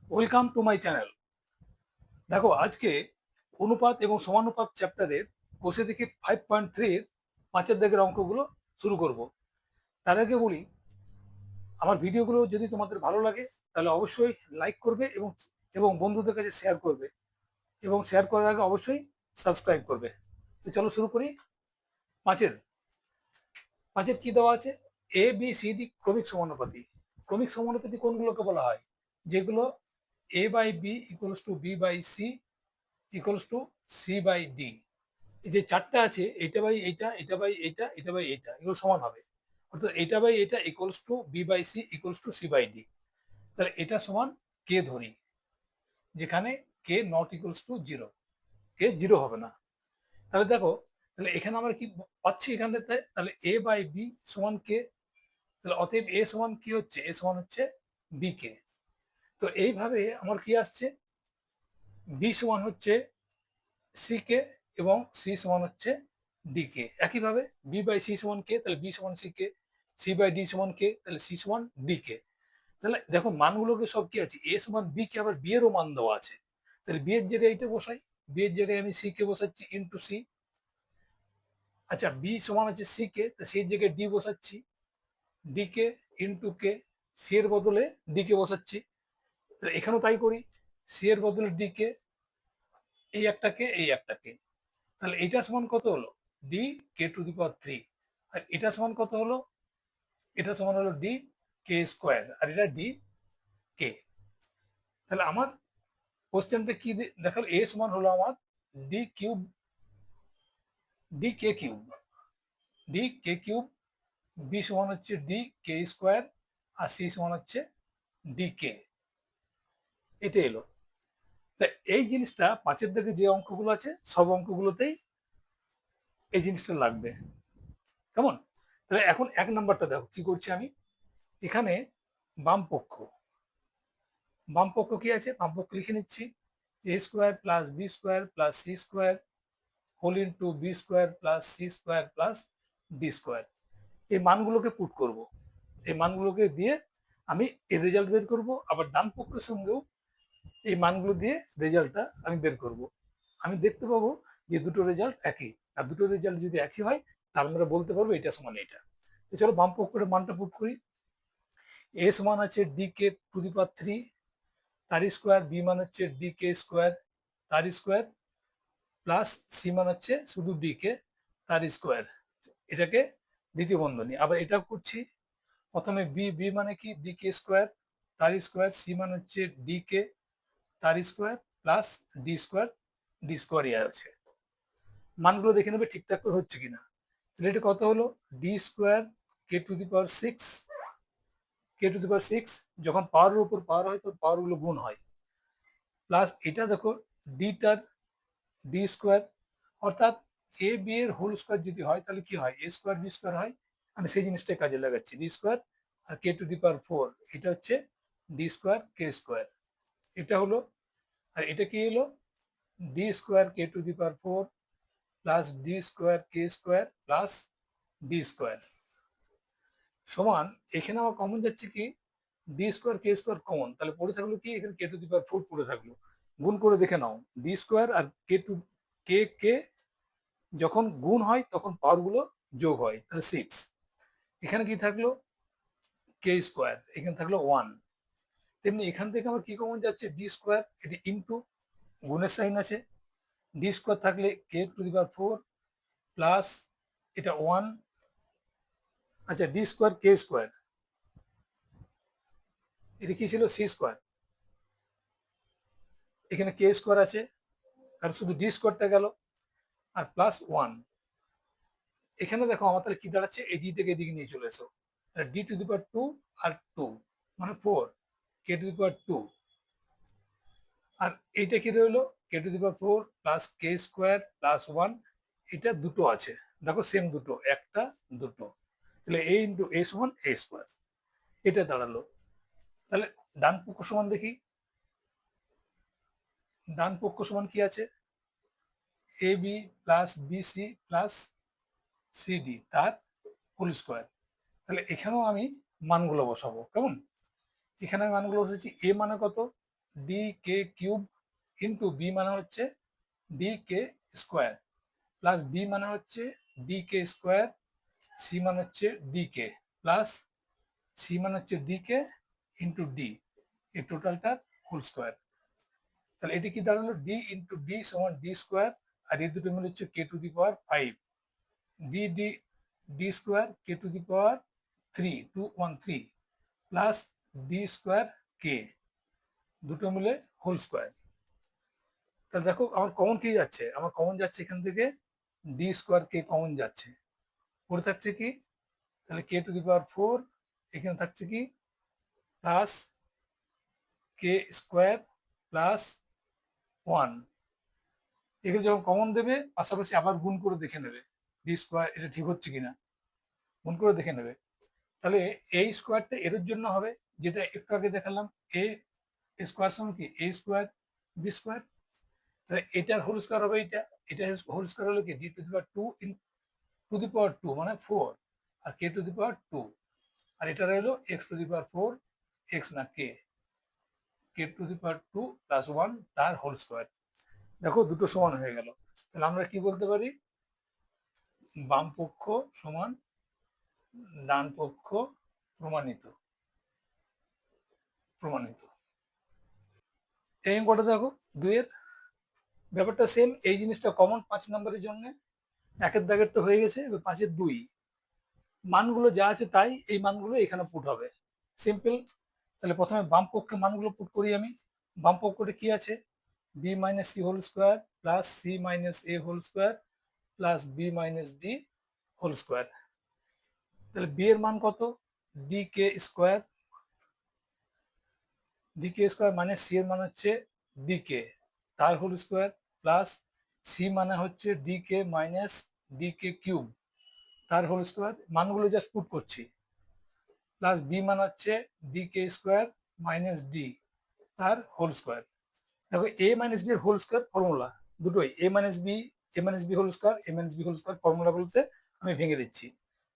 Welcome to my channel. দেখো, আজকে অনুপাত এবং সমানুপাত চ্যাপ্টারের বসে থেকে 5.3 পাঁচের দাগের অঙ্কগুলো শুরু করব। তার আগে বলি, আমার ভিডিওগুলো যদি তোমাদের ভালো লাগে তাহলে অবশ্যই লাইক করবে এবং এবং বন্ধুদের কাছে শেয়ার করবে, এবং শেয়ার করার আগে অবশ্যই সাবস্ক্রাইব করবে। তো চলো শুরু করি। পাঁচের পাঁচের কি দেওয়া আছে? এ বি সি ডি ক্রমিক সমানুপাতি। ক্রমিক সমানুপাতি কোনগুলোকে বলা হয়? যেগুলো A by B equals to B by C equals to C by D. এই যে চারটা আছে, এটা বাই এইটা, এটা বাই এইটা, এটা বাই এইটা, এগুলো সমান হবে। অর্থাৎ এটা বাই এটা equals to B by C equals to C by D. তাহলে এটা সমান কে ধরি, যেখানে K not equals to zero. K zero হবে না। তাহলে দেখো, তাহলে এখানে আমরা কি পাচ্ছি এখানটাতে? তাহলে এ বাই বি সমান কে। তাহলে অতএব এ সমান কি হচ্ছে? এ সমান হচ্ছে বি কে। তো এইভাবে আমার কি আসছে? বি সমান হচ্ছে সি কে এবং সি সমান হচ্ছে ডি কে। একইভাবে বি বাই সি সমান কে, তাহলে বি সমান c k. C by d সমান কে, তাহলে সি সমান ডি কে। তাহলে দেখো, মানগুলোকে সব কি আছে? এ সমান বি কে, আবার বি এরও মান দেওয়া আছে। তাহলে বি এর জায়গায় এইটা বসাই। বি এর জায়গায় আমি সি কে বসাচ্ছি ইন্টু সি। আচ্ছা, বি সমান আছে সি কে, তা সি এর জায়গায় ডি বসাচ্ছি, ডি কে ইন্টু কে। সি এর বদলে ডি কে বসাচ্ছি। তাহলে এখানেও তাই করি। সি এর বদলে ডি কে, এই একটাকে এই একটাকে। তাহলে এটা সমান কত হলো? D K to the power three. আর এটা সমান কত হলো? এটা সমান হলো ডি কে স্কোয়ার, আর এটা ডি কে। তাহলে আমার কোশ্চেনটা কি দেখালো? এ সমান হলো আমার D cube, D K cube, D K cube. B সমান হচ্ছে ডি কে স্কোয়ার, আর সি সমান হচ্ছে ডি কে। এটা এলো। তা এই জিনিসটা পাঁচের দিকে যে অঙ্কগুলো আছে সব অঙ্কগুলোতেই এই জিনিসটা লাগবে। কেমন? তাহলে এখন এক নাম্বারটা দেখো কি করছি আমি। এখানে বাম পক্ষ, বাম পক্ষ কি আছে? বাম পক্ষ লিখে নিচ্ছি। A square plus B square plus C square whole into B square plus C square plus D square. এই মানগুলোকে পুট করব। এই মানগুলোকে দিয়ে আমি এর রেজাল্ট বের করব। আবার ডান পক্ষের সঙ্গেও এই মানগুলো দিয়ে রেজাল্টটা আমি বের করব। আমি দেখতে পাবো যে দুটো রেজাল্ট একই। আর দুটো রেজাল্ট যদি একই হয় তাহলে আমরা বলতে পারবো এটা সমান এটা। তো চলো বাম পক্ষের মানটা পুট করি। এ সমান আছে D K to the power three, তার স্কোয়ার। বি মান হচ্ছে ডি কে স্কোয়ার, তার স্কোয়ার। প্লাস সি মান হচ্ছে শুধু ডি কে, তার স্কোয়ার। এটাকে দ্বিতীয় বন্ধনী। আবার এটা করছি। প্রথমে বি, বি মানে কি? ডি কে স্কোয়ার, তার স্কোয়ার। সি মান হচ্ছে ডি কে, তার square plus D square. D স্কোয়ারই আছে। মানগুলো দেখে নেবে ঠিকঠাক করে হচ্ছে কিনা। তাহলে এটা কত হলো? D square K to the power six. K to the power six যখন পাওয়ারের উপর পাওয়ার হয় তো পাওয়ার গুলো গুণ হয়। প্লাস এটা দেখো, ডিটার ডি স্কোয়ার। অর্থাৎ এ বি এর হোল স্কোয়ার যদি হয় তাহলে কি হয়? এ স্কোয়ার বি স্কোয়ার হয়। আমি সেই জিনিসটা কাজে লাগাচ্ছি। ডি স্কোয়ার আর k to the power four, এটা হচ্ছে ডি স্কোয়ার কে স্কোয়ার। এটা হলো। আর এটা কি হলো? D square K to the power four plus D square K square plus D square সমান। এখানে আমার কমন যাচ্ছে কি? D square K square common, তাহলে পড়ে থাকলো কি? এখানে কে টু দি পাওয়ার ফোর পড়ে থাকলো। গুণ করে দেখে নাও, ডি স্কোয়ার আর কে টু কে কে যখন গুণ হয় তখন পাওয়ার গুলো যোগ হয়, তাহলে সিক্স। এখানে কি থাকলো? কে স্কোয়ার, এখানে থাকলো ওয়ান। তেমনি এখান থেকে আমার কি কমন যাচ্ছে? ডি স্কোয়ার, এটি ইন্টু গুণের সাইন আছে। ডি স্কোয়ার থাকলে K to the power four plus এটা ওয়ান। আচ্ছা, ডি স্কোয়ার কে স্কোয়ার, এটা কি ছিল? C square. এখানে কে স্কোয়ার আছে, কারণ শুধু ডি স্কোয়ারটা গেল। আর প্লাস ওয়ান। এখানে দেখো আমার তাহলে কি দাঁড়াচ্ছে? এই ডি থেকে এদিকে নিয়ে চলে এসো। D to the power two আর টু মানে four, K to the power two. আর এইটা কি রইলো? K to the power four plus K square plus one. এটা দুটো আছে, দেখো সেম দুটো, একটা দুটো। তাহলে এ ইন্টু এ সমান এ স্কোয়ার। এটা দাঁড়ালো। তাহলে ডান পক্ষ সমান দেখি। ডান পক্ষ সমান কি আছে? A B plus B C plus C D তার হোল স্কোয়ার। তাহলে এখানেও আমি মানগুলো বসাবো। কেমন? এখানে আমি মানগুলো বসেছি। এ মানে কত? D K cube into B মানে হচ্ছে D K square plus B মানে হচ্ছে ডি কে স্কোয়ার, সি মানে হচ্ছে ডি কে প্লাস সি মানে হচ্ছে ডি কে ইন্টু ডি, এই টোটালটার হোল স্কোয়ার। তাহলে এটি কি দাঁড়ালো, ডি ইন্টু ডি সমান ডি স্কোয়ার, আর এই দুটো মিলে হচ্ছে K to the power 5, D D D square K to the power 3 plus D square K, দুটো মিলে হোল স্কোয়ার। তাহলে দেখো আমার কমন কি যাচ্ছে, আমার কমন যাচ্ছে এখান থেকে ডি স্কোয়ার কে কমন যাচ্ছে, পড়ে থাকছে কি, তাহলে কে টু দি পাওয়ার 4, এখানে থাকছে কি প্লাস কে স্কোয়ার প্লাস 1। এখানে যখন কমন দেবে পাশাপাশি আবার গুণ করে দেখে নেবে ডি স্কোয়ার এটা ঠিক হচ্ছে কিনা, গুণ করে দেখে নেবে। তাহলে এই স্কোয়ারটা এর জন্য হবে যেটা একটু আগে দেখালাম, এ স্কোয়ার সমান কি এ স্কোয়ার বি স্কোয়ার, তাহলে এটার হোল স্কোয়ার হবে এটা, এটা হোল স্কোয়ার হলো কি D to the power 2 in to the power 2 মানে 4, আর কে টু দি পাওয়ার 2, আর এটা রইলো x two the power 4, x না কে, কে টু দি পাওয়ার 2 প্লাস 1 তার হোল স্কোয়ার। দেখো দুটো সমান হয়ে গেল, তাহলে আমরা কি বলতে পারি, বাম পক্ষ সমান ডান পক্ষ প্রমাণিত, প্রমাণিত। এই অঙ্কটা দেখো দুইয়ের ব্যাপারটা সেম, এই জিনিসটা কমন 5 নম্বরের জন্য, একের দাগেরটা হয়ে গেছে, এবার 5-এর 2 মানগুলো যা আছে তাই এই মানগুলো এখানে পুট হবে, সিম্পল। তাহলে প্রথমে বাম পক্ষে মানগুলো পুট করি আমি, বাম পক্ষটা কি আছে, B minus C whole square plus C minus এ whole square plus B minus D whole square. তাহলে বি এর মান কত, D K square, D K square মানে সি এর মান হচ্ছে ডি কে তার হোল স্কোয়ার প্লাস সি মানে হচ্ছে ডি কে মাইনাস ডি কে কিউব তার হোল স্কোয়ার, মানগুলো জাস্ট পুট করছি, প্লাস বি মান হচ্ছে D K square minus D তার হোল স্কোয়ার। দেখো এ মাইনাস বি এর হোল স্কোয়ার ফর্মুলা দুটোই, এ মাইনাস বি, এ মাইনাস বি হোল স্কোয়ার, এ মাইনাস বি হোল স্কোয়ার ফর্মুলাগুলোতে আমি ভেঙে দিচ্ছি।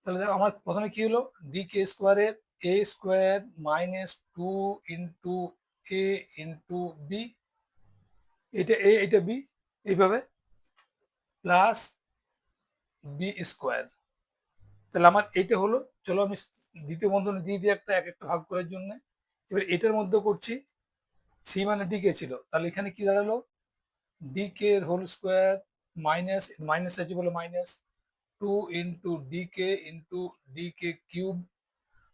তাহলে দেখো আমার প্রথমে কি হলো, ডি কে স্কোয়ারের এ square minus 2 into a into B, এটা এ এটা বি, এইভাবে প্লাস বি স্কোয়ার। তাহলে আমার এইটা হলো, চলো আমি দ্বিতীয় বন্ধনী দিয়ে দিই একটা, এক একটা ভাগ করার জন্য। এবার এটার মধ্যে করছি, সি মানে ডি কে ছিল, তাহলে এখানে কি দাঁড়ালো, ডি কে এর হোল স্কোয়ার মাইনাস মাইনাস আছে বলে minus 2 into D K cube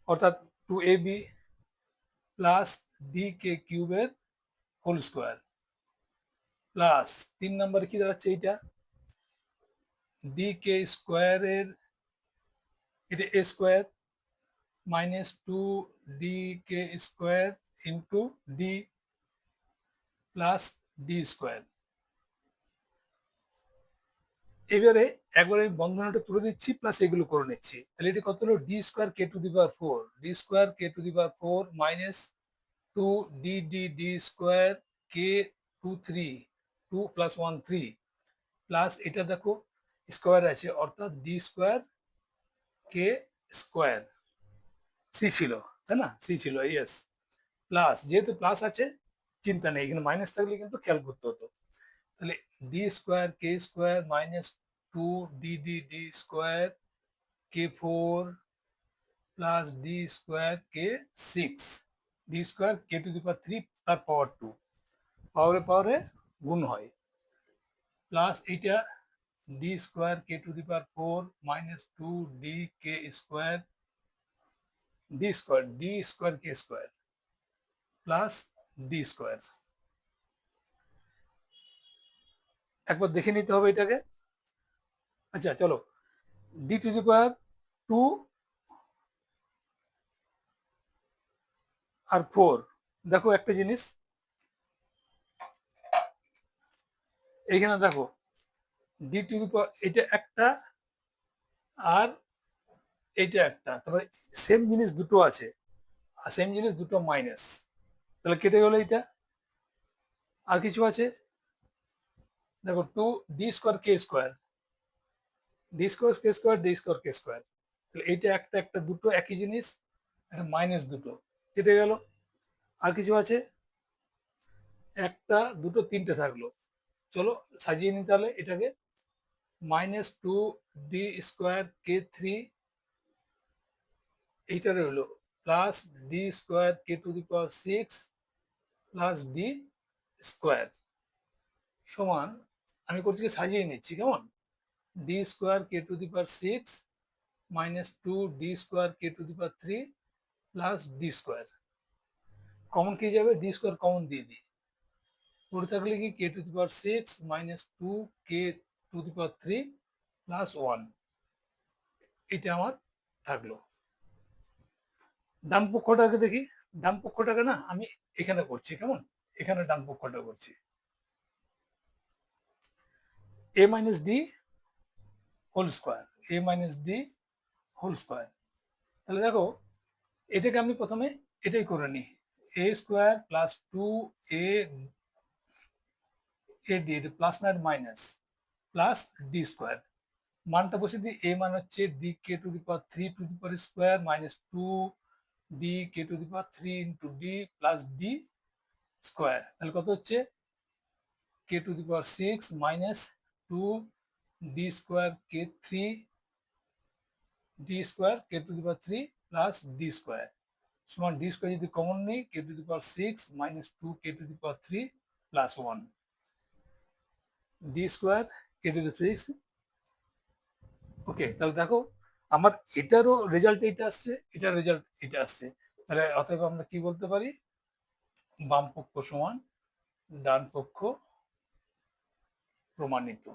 অর্থাৎ 2ab প্লাস ডি কে কিউবের হোল স্কোয়ার প্লাস 3 নম্বরে কি দাঁড়াচ্ছে এইটা, ডি কে স্কোয়ারের এটা A square minus 2 D K square into D plus D square. এবারে একবার আমি বন্ধনীটা তুলে দিচ্ছি প্লাস এগুলো করে নিচ্ছি, তাহলে এটি কত হলো, D square K to the power 4, D square K to the power 4 minus 2 D D D square K 2 3 2 plus 1 3 plus এটা দেখো স্কোয়ার আছে অর্থাৎ D square K square, C ছিল তাই না, সি ছিল ইয়েস, প্লাস যেহেতু প্লাস আছে চিন্তা নেই, এখানে মাইনাস থাকলে কিন্তু খেয়াল করতে হতো। তাহলে D square K square minus 2 D D D square K 4 plus D square K 6, D square K to the power 3 তার পাওয়ার 2, পাওয়ারে পাওয়ারে গুণ হয়, প্লাস এইটা D square K to the power 4 minus 2 D K square D square K square plus D square. একবার দেখে নিতে হবে এটাকে। আচ্ছা চলো, ডি টু দি পাওয়ার 2 আর 4, দেখো একটা জিনিস এইখানে দেখো, ডি টু দি পাওয়ার এটা একটা আর এইটা একটা, তবে সেম জিনিস দুটো আছে আর সেম জিনিস দুটো মাইনাস, তাহলে কেটে গেল এইটা, আর কিছু আছে দেখো 2 D square K square, D square K square D square K square, তাহলে এইটা একটা একটা দুটো একই জিনিস, একটা মাইনাস দুটো কেটে গেল, আর কিছু আছে একটা, দুটো, তিনটে থাকলো। চলো সাজিয়ে নিই তাহলে এটাকে। -2d² এইটা রইলো, plus d²k⁶ plus D square সমান, আমি করছি কি সাজিয়ে নিচ্ছি কেমন, d²k⁶ -2d²k⁵ plus d²। Common কি যাবে, d² কমন দিয়ে দিই, পড়ে থাকলে কি k⁶ -2k⁵ প্লাস 1, এটা আমার থাকলো। ডান পক্ষটাকে দেখি, ডান পক্ষটাকে না আমি এখানে করছি কেমন, এখানে ডান পক্ষটা করছি a minus D whole square, a minus D whole square. তাহলে দেখো এটাকে আমি প্রথমে এটাই করে নিই, a² প্লাস 2a প্লাস না মাইনাস প্লাস d², মানটা বসে দিই, a মান হচ্ছে dk⁵ minus 2dk⁵ into D plus D square, তাহলে কত হচ্ছে k⁶ minus 2d²k3 d²k⁵ plus d² সমান d² যদি কমন নেই k⁶ minus 2k⁵ plus 1 d²k⁶। ওকে, তাহলে দেখো আমার এটারও রেজাল্ট এটা আসছে, এটার রেজাল্ট এটা আসছে, তাহলে অতএব আমরা কি বলতে পারি, বাম পক্ষ সমান ডান পক্ষ প্রমাণিত।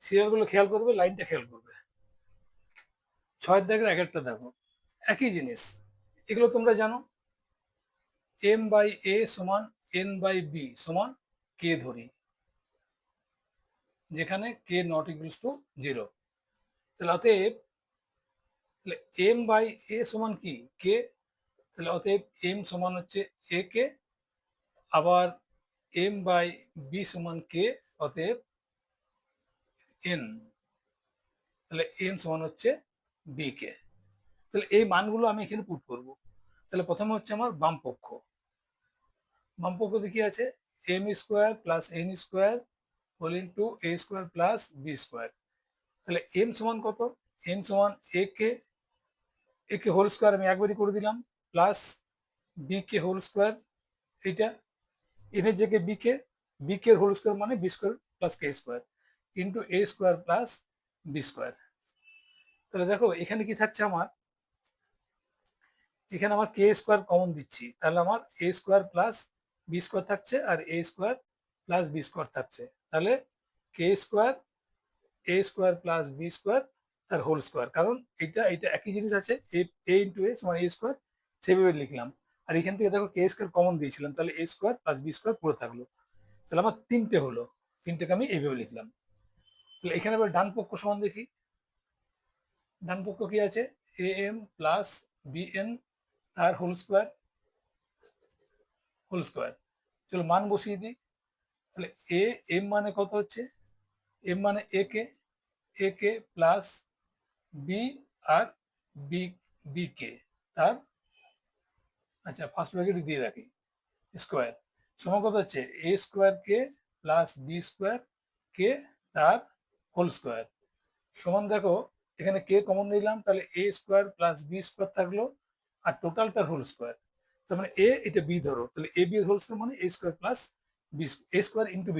সিরিয়ালগুলো খেয়াল করবে, লাইনটা খেয়াল করবে, 6 দাগের এক একটা দেখো একই জিনিস, এগুলো তোমরা জানো, m/a সমান n/b সমান k ধরি, যেখানে k নট ইকুয়ালস টু 0। তাহলে অতএব m/a সমান কি k, তাহলে অতএব m সমান হচ্ছে a k, আবার m/b সমান k, অতএব n, তাহলে n সমান হচ্ছে b k। তাহলে এই মানগুলো আমি এখানে পুট করব। তাহলে প্রথমে হচ্ছে আমার বাম পক্ষ, বাম পক্ষ কি আছে, m² plus n² whole into a² plus b²। তাহলে m সমান কত, m সমান a k হোল স্কোয়ার আমি একবারই করে দিলাম, plus b k whole square, এইটা n এর জায়গায় b k এর হোল স্কোয়ার মানে b² plus k² into a² plus b²। তাহলে দেখো এখানে কি থাকছে আমার, এখানে আমার k² কমন দিচ্ছি, তাহলে আমার a² প্লাস b² থাকছে আর a² প্লাস b² থাকছে, তাহলে k² a² প্লাস b² তার হোল স্কোয়ার, কারণ এটা এটা একই জিনিস আছে, a ইন্টু a সমান a², সেভাবে লিখলাম। আর এখান থেকে দেখো k² কমন দিয়েছিলাম, তাহলে a² প্লাস b² পুরো থাকলো, তাহলে আমার তিনটে হলো, তিনটেকে আমি এইভাবে লিখলাম। তাহলে এখানে আবার ডান পক্ষ সমান দেখি, ডান পক্ষ কি আছে, am প্লাস bn তার হোল স্কোয়ার, চলো মান বসিয়ে দিই। তাহলে এম মানে কত হচ্ছে, এম মানে এ কে প্লাস বি আর বি বি কে তার, আচ্ছা ফার্স্ট ব্র্যাকেট দিয়ে রাখি, স্কোয়ার সমান কত হচ্ছে a² কে প্লাস b² কে তার হোল স্কোয়ার সমান, দেখো এখানে কে কমন নিলাম, তাহলে a² প্লাস b² থাকলো আর টোটালটার হোল স্কোয়ার, তার মানে এ এটা বি ধরো, তাহলে এ বি এর হোল স্কোয়ার মানে a² plus a² into b²।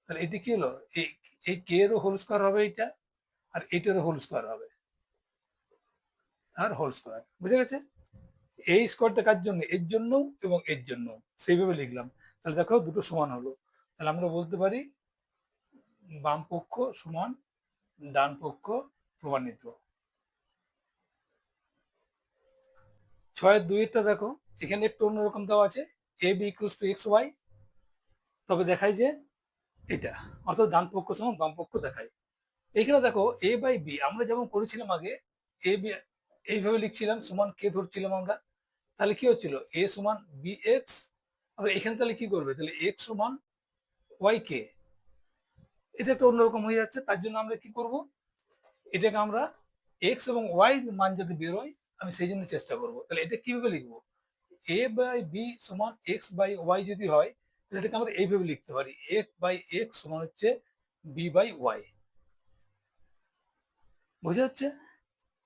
তাহলে এটি কি হলো, এই কে এরও হোল স্কোয়ার হবে এটা, আর এটারও হোল স্কোয়ার হবে, আর হোল স্কোয়ার, বুঝে গেছে। এই স্কোয়ারটা কার জন্য, এর জন্য এবং এর জন্য, সেইভাবে লিখলাম। তাহলে দেখো দুটো সমান হলো, তাহলে আমরা বলতে পারি বাম পক্ষ সমান ডান পক্ষ প্রমাণিত। 6-2 দেখো, এখানে একটু অন্যরকম দেওয়া আছে, A B equals to X Y, তবে দেখাই যে এটা, অর্থাৎ ডান পক্ষ সমান বাম পক্ষ দেখায়। এখানে দেখো এ বাই বি আমরা যেমন করেছিলাম আগে, এ বি এইভাবে লিখছিলাম, সমান কে ধরছিলাম আমরা, তাহলে কি হচ্ছিল এ সমান বি এক্স, আবার এখানে তাহলে কি করবে, তাহলে এক্স সমান ওয়াই কে, এটা একটা অন্যরকম হয়ে যাচ্ছে, তার জন্য আমরা কি করব, এটাকে আমরা এক্স এবং ওয়াই মান যাতে বেরোয় আমি সেই জন্য চেষ্টা করব। তাহলে এটা কিভাবে লিখবো, এ বাই বি সমান এক্স বাই ওয়াই যদি হয় তাহলে এটাকে আমরা এইভাবে লিখতে পারি, এক্স বাই এক্স সমান হচ্ছে বি বাই ওয়াই। বোঝা যাচ্ছে?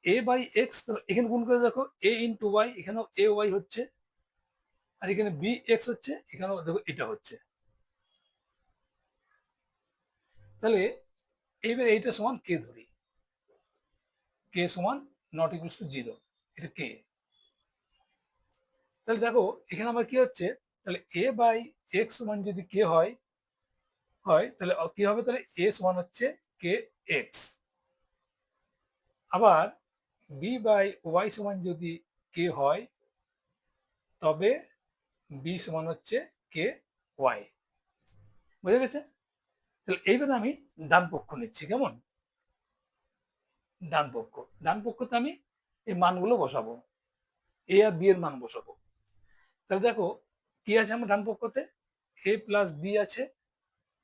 এ বাই এক্স, এখানে গুণ করে দেখো এ ইন্টু ওয়াই, এখানেও এ ওয়াই হচ্ছে, আর এখানে বি এক্স হচ্ছে, এখানেও দেখো এটা হচ্ছে। তাহলে এইবার এইটা সমান কে ধরি, কে সমান নট ইকুয়ালস টু জিরো, এটা কে। তাহলে দেখো এখানে আমার কি হচ্ছে, তাহলে এ বাই এক্স সমান যদি কে হয় হয় তাহলে কি হবে, তাহলে এ সমান হচ্ছে কে এক্স। আবার বি বাই ওয়াই সমান যদি কে হয় তবে বি সমান হচ্ছে কে ওয়াই। বুঝা গেছে? তাহলে এইবার আমি ডান পক্ষ নিচ্ছি, কেমন? ডান পক্ষতে আমি এই মানগুলো বসাবো, এ আর বি এর মান বসাবো। তাহলে দেখো কি আছে আমার ডান পক্ষতে, এ প্লাস বি আছে,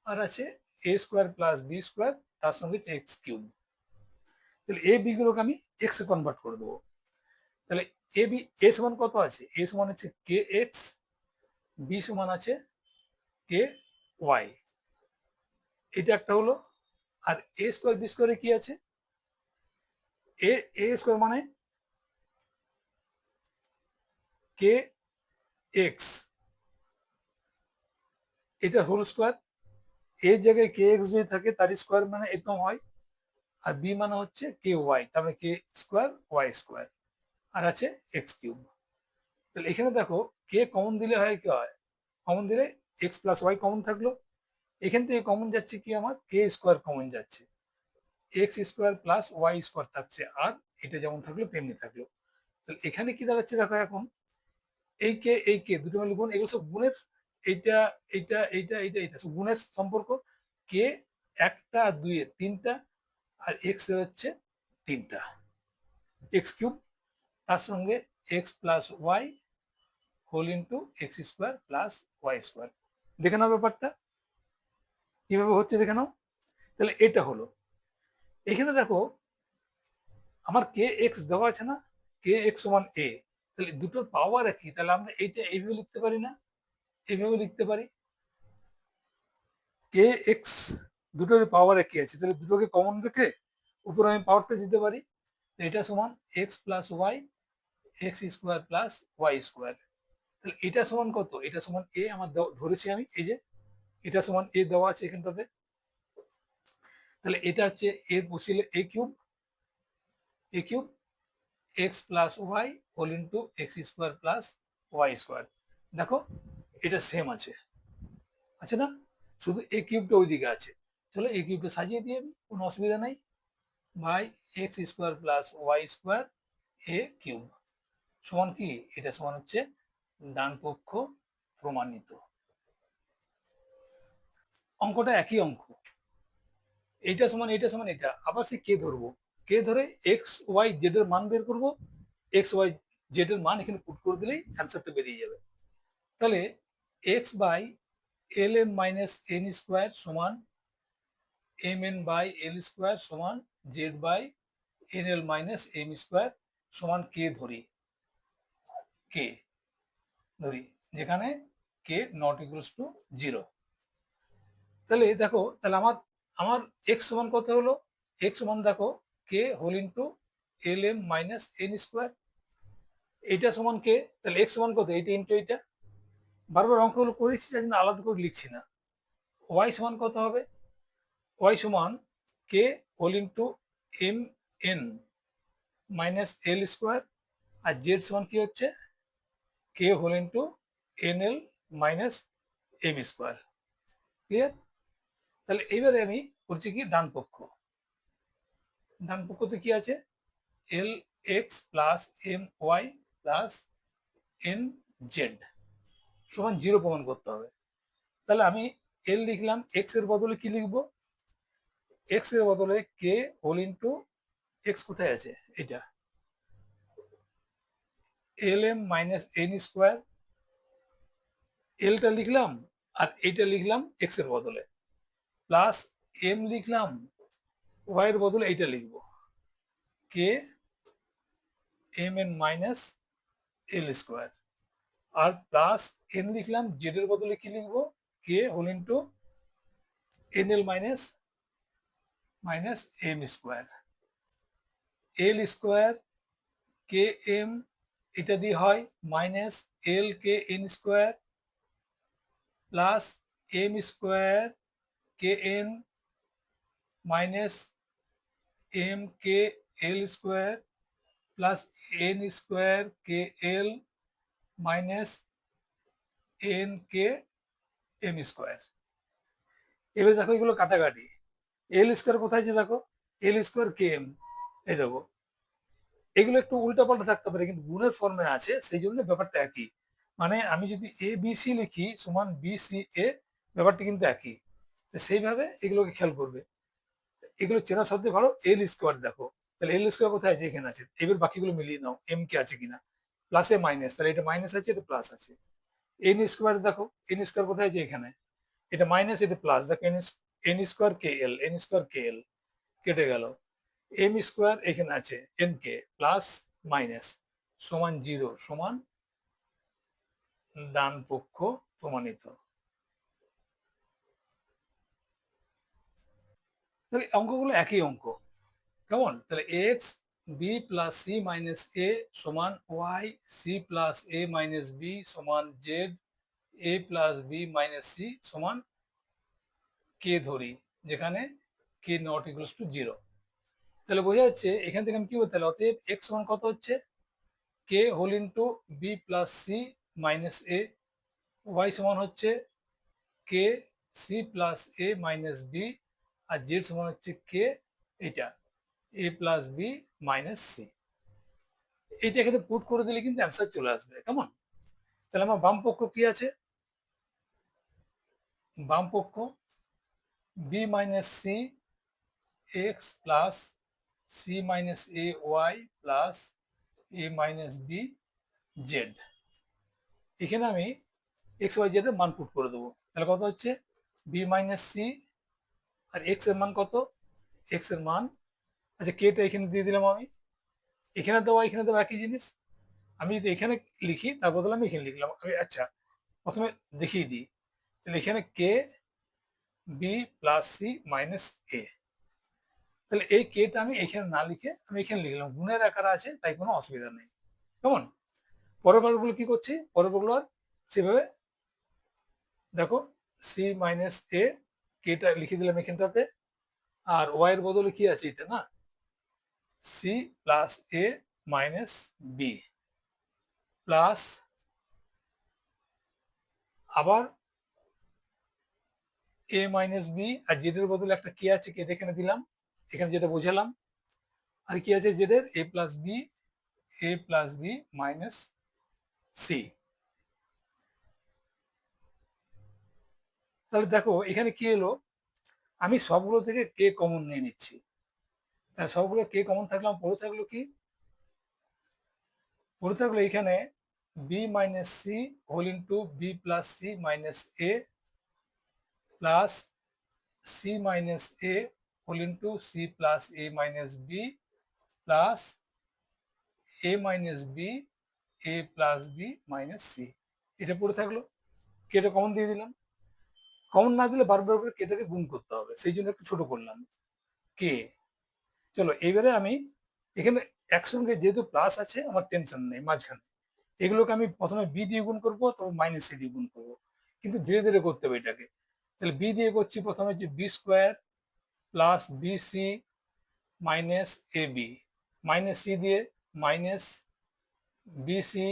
আর আছে a square plus B square, তার সঙ্গে এক্স কিউব। তাহলে এ বি গুলোকে আমি এক্স এ কনভার্ট করে দেবো। তাহলে এ বি, এ সমান কত আছে, এ সমান হচ্ছে কে এক্স, বি সমান আছে কে ওয়াই, এটা একটা হলো। আর এ স্কোয়ার বি স্কোয়ারে কি আছে, এ এ স্কোয়ার মানে কে এক্স, এটা হোল স্কোয়ার, এর জায়গায় কে এক্স যদি থাকে তার স্কোয়ার মানে এরকম হয়, আর বি মানে হচ্ছে কে ওয়াই, তারপরে কে স্কোয়ার ওয়াই স্কোয়ার, আর আছে এক্স কিউব। তাহলে এখানে দেখো কে কমন দিলে হয় কি হয়, কমন দিলে এক্স প্লাস ওয়াই কমন থাকলো, এখান থেকে কমন যাচ্ছে কি আমার কে স্কোয়ার কমন যাচ্ছে, x square plus Y square থাকছে, আর এটা যেমন থাকলো তেমনি থাকলো। তাহলে এখানে কি দাঁড়াচ্ছে দেখো এখন, এই কে দুটো মিলে গুণ, এগুলো সব গুণের, এইটা এইটা এইটা এইটা এইটা সব গুণের সম্পর্ক। কে একটা আর দুইয়ে তিনটা, আর এক্স এর হচ্ছে তিনটা, এক্স কিউব, তার সঙ্গে x plus Y whole into x square plus Y square. দেখে নাও ব্যাপারটা কিভাবে হচ্ছে, দেখে নাও। তাহলে এটা হলো, এখানে দেখো আমার কে এক্স দেওয়া আছে না, কে এক্স সমান এ, তাহলে দুটোর পাওয়ার একই, তাহলে আমরা এইটা এইভাবে লিখতে পারি না, এইভাবে লিখতে পারি, কে এক্স দুটোর পাওয়ার একই আছে, তাহলে দুটোকে কমন রেখে উপরে আমি পাওয়ারটা দিতে পারি, এটা সমান x plus y x square plus Y square. তাহলে এটা সমান কত, এটা সমান এ আমার ধরেছি আমি, এই যে এটা সমান এ দেওয়া আছে এখানটাতে, তাহলে এটা হচ্ছে এর বসিলে A cube X plus Y whole into x square plus Y square. দেখো এটা সেম আছে, আছে না? শুধু এ কিউবটা ওইদিকে আছে, চলো এ কিউবটা সাজিয়ে দিয়ে আমি, কোনো অসুবিধা নাই, by x square plus Y square এ কিউব সমান কি, এটা সমান হচ্ছে ডান পক্ষ প্রমাণিত। অঙ্কটা একই অঙ্ক, এইটা সমান এটা, আবার সে কে ধরবো, কে ধরে এক্স ওয়াই জেড এর মান বের করবো, এক্স ওয়াই জেড এর মান এখানে পুট করে দিলেই অ্যান্সারটা বেরিয়ে যাবে। তাহলে X by L M minus N square সমান M N by L square সমান Z by N L minus M square সমান কে ধরি, কে ধরি, যেখানে K not equals to zero. তাহলে দেখো, তাহলে আমার আমার এক্স সমান কত হলো, এক্স সমান দেখো K whole into L M minus N square, এইটা সমান কে, তাহলে এক্স সমান কত, এইটা ইন্টু এইটা, বারবার অঙ্কগুলো করেছি যার জন্য আলাদা করে লিখছি না। ওয়াই সমান কত হবে, ওয়াই সমান K whole into M N minus এল স্কোয়ার, আর জেড সমান কি হচ্ছে কে whole into N L minus M square. Clear? তাহলে এইবারে আমি করছি কি ডান পক্ষ, ডান পক্ষতে কি আছে, L X plus M Y plus N Z সমান জিরো প্রমাণ করতে হবে। তাহলে আমি এল লিখলাম, এক্স এর বদলে কি লিখবো, এক্স এর বদলে কে হোল ইন্টু এক্স কোথায় আছে, এটা l M minus N square, এলটা লিখলাম আর এইটা লিখলাম এক্স এর বদলে, প্লাস এম লিখলাম, ওয়াই এর বদলে এইটা লিখবো কে এম এন মাইনাস এল স্কোয়ার, আর প্লাস এন লিখলাম, জেড এর বদলে কি লিখবো, k whole into N L minus minus M square, l square k m, এটা দিয়ে হয় minus l k n square plus m square k n minus m k l square plus n square k l minus n k m square. এবার দেখো এগুলো কাটাকাটি, এল square কোথায় যে দেখো, এল স্কোয়ার কে এম, এই দেখো এগুলো একটু উল্টাপাল্টা থাকতে পারে কিন্তু গুণের ফর্মে আছে, সেই জন্য ব্যাপারটা একই। মানে আমি যদি এ বি সি লিখি সমান বি সি এ, ব্যাপারটা কিন্তু একই। সেইভাবে এগুলোকে খেয়াল করবে, এগুলো চেনার সাথে ভালো। এল স্কোয়ার দেখো, তাহলে এল স্কোয়ার কোথায় আছে, এখানে আছে। এবার বাকিগুলো মিলিয়ে নাও, এম কে আছে কিনা, প্লাসে মাইনাস, তাহলে এটা মাইনাস আছে, এটা প্লাস আছে। এন স্কোয়ার দেখো, এন স্কোয়ার কোথায় আছে, এখানে, এটা মাইনাস এটা প্লাস, দেখো এন স্কোয়ার কে এল, এন স্কোয়ার কে এল কেটে গেল, এম স্কোয়ার এখানে আছে এন কে প্লাস মাইনাস সমান 0, সমান ডান পক্ষ প্রমাণিত। অঙ্কগুলো একই অঙ্ক, কেমন? তাহলে x b plus C minus a সমান y, c plus a minus b সমান z, a plus B minus c সমান কে ধরি, যেখানে কে নট ইকুয়ালস টু 0। তাহলে বোঝা যাচ্ছে এখান থেকে আমি কি বলতে, তাহলে অতএব এক্স সমান কত হচ্ছে, কে whole into b plus C minus a, y সমান হচ্ছে k c plus a minus b, আর জেড সমান হচ্ছে কে, এটা a plus B minus c. এইটা এখানে পুট করে দিলে কিন্তু অ্যান্সার চলে আসবে, কেমন? তাহলে আমার বাম পক্ষ কি আছে, বাম পক্ষ b minus c x plus C minus a y plus a minus b z. এখানে আমি এক্স ওয়াই জেড এর মান পুট করে দেবো, তাহলে কত হচ্ছে বি মাইনাস সি, আর এক্স এর মান কত, এক্স এর মান, আচ্ছা কেটা এখানে দিয়ে দিলাম আমি, এখানে দেওয়া এখানে দেওয়া একই জিনিস। আমি যদি এখানে লিখি তার বদলে আমি এখানে লিখলাম, আমি আচ্ছা প্রথমে দেখিয়ে দিই, তাহলে এখানে K B plus C minus এ, তাহলে এই কেটা আমি এখানে না লিখে আমি এখানে লিখলাম, গুণের আকারে আছে তাই কোনো অসুবিধা নেই, কেমন? পরের বারগুলো কি করছি, পরের বারগুলো আর সেভাবে দেখো, সি মাইনাস এ কেটা লিখে দিলাম এখানটাতে, আর ওয়াই এর বদলে কি আছে, এটা না, C plus a minus b plus আবার এ মাইনাস বি, আর জেড এর বদলে একটা কে আছে, কেটে এখানে দিলাম, এখানে যেটা বোঝালাম, আর কি আছে জেড এর, এ প্লাস বি মাইনাস সি। তাহলে দেখো এখানে কি এলো, আমি সবগুলো থেকে কে কমন নিয়ে নিচ্ছি, তাহলে সবগুলো কে কমন থাকলাম, পড়ে থাকলো কি, পড়ে থাকলো এখানে b minus C whole into b plus C minus a plus C minus A whole into c plus a minus b plus a minus b a plus B minus c. এটা পড়ে থাকলো, কেটে কমন দিয়ে দিলাম, common না দিলে বারবার করে কেটাকে গুণ করতে হবে, সেই জন্য একটু ছোট করলাম কে। চলো এইবারে আমি এখানে একসঙ্গে যেহেতু প্লাস আছে আমার টেনশন নেই, মাঝখানে এগুলোকে আমি প্রথমে বি দিয়ে গুণ করবো, তারপর মাইনাস সি দিয়ে গুণ করবো, কিন্তু ধীরে ধীরে করতে হবে এটাকে। তাহলে বি দিয়ে করছি, প্রথমে হচ্ছে b square plus B c minus a b, minus c দিয়ে minus b c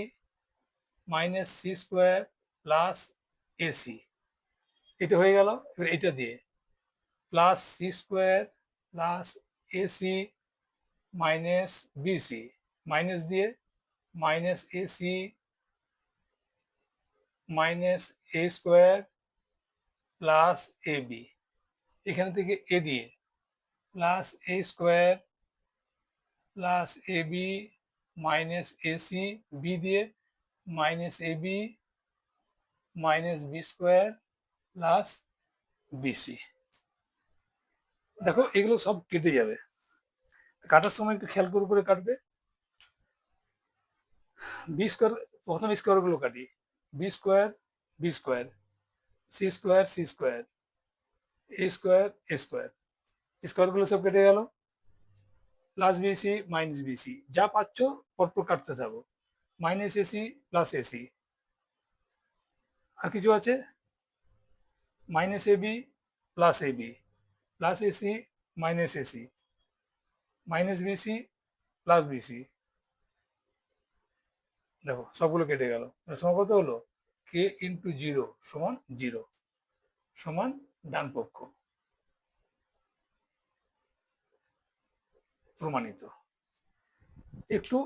minus c square plus a c, এটা হয়ে গেল। এবার এটা দিয়ে plus C square plus a c minus b c, minus দিয়ে minus a c minus a square plus a b, এখান থেকে এ দিয়ে plus a square plus a b minus a c, b দিয়ে minus a b minus B square plus bc. দেখো এগুলো সব কেটে যাবে, কাটার সময় একটু খেয়াল করে কাটবে। বি স্কোয়ার, প্রথম স্কোয়ার গুলো কাটি, b square b square, c square c square, a square a square, স্কোয়ারগুলো সব কেটে গেল, প্লাস বিসি মাইনাস বিসি, যা পাচ্ছ পরপর কাটতে থাকো, মাইনাস এসি প্লাস এসি, আর কিছু আছে minus ab plus ab, plus ac minus ac, minus bc plus bc, দেখো সবগুলো কেটে গেল। সমান কত হলো? কে ইন্টু জিরো সমান জিরো, সমান ডান পক্ষ, প্রমাণিত। একটু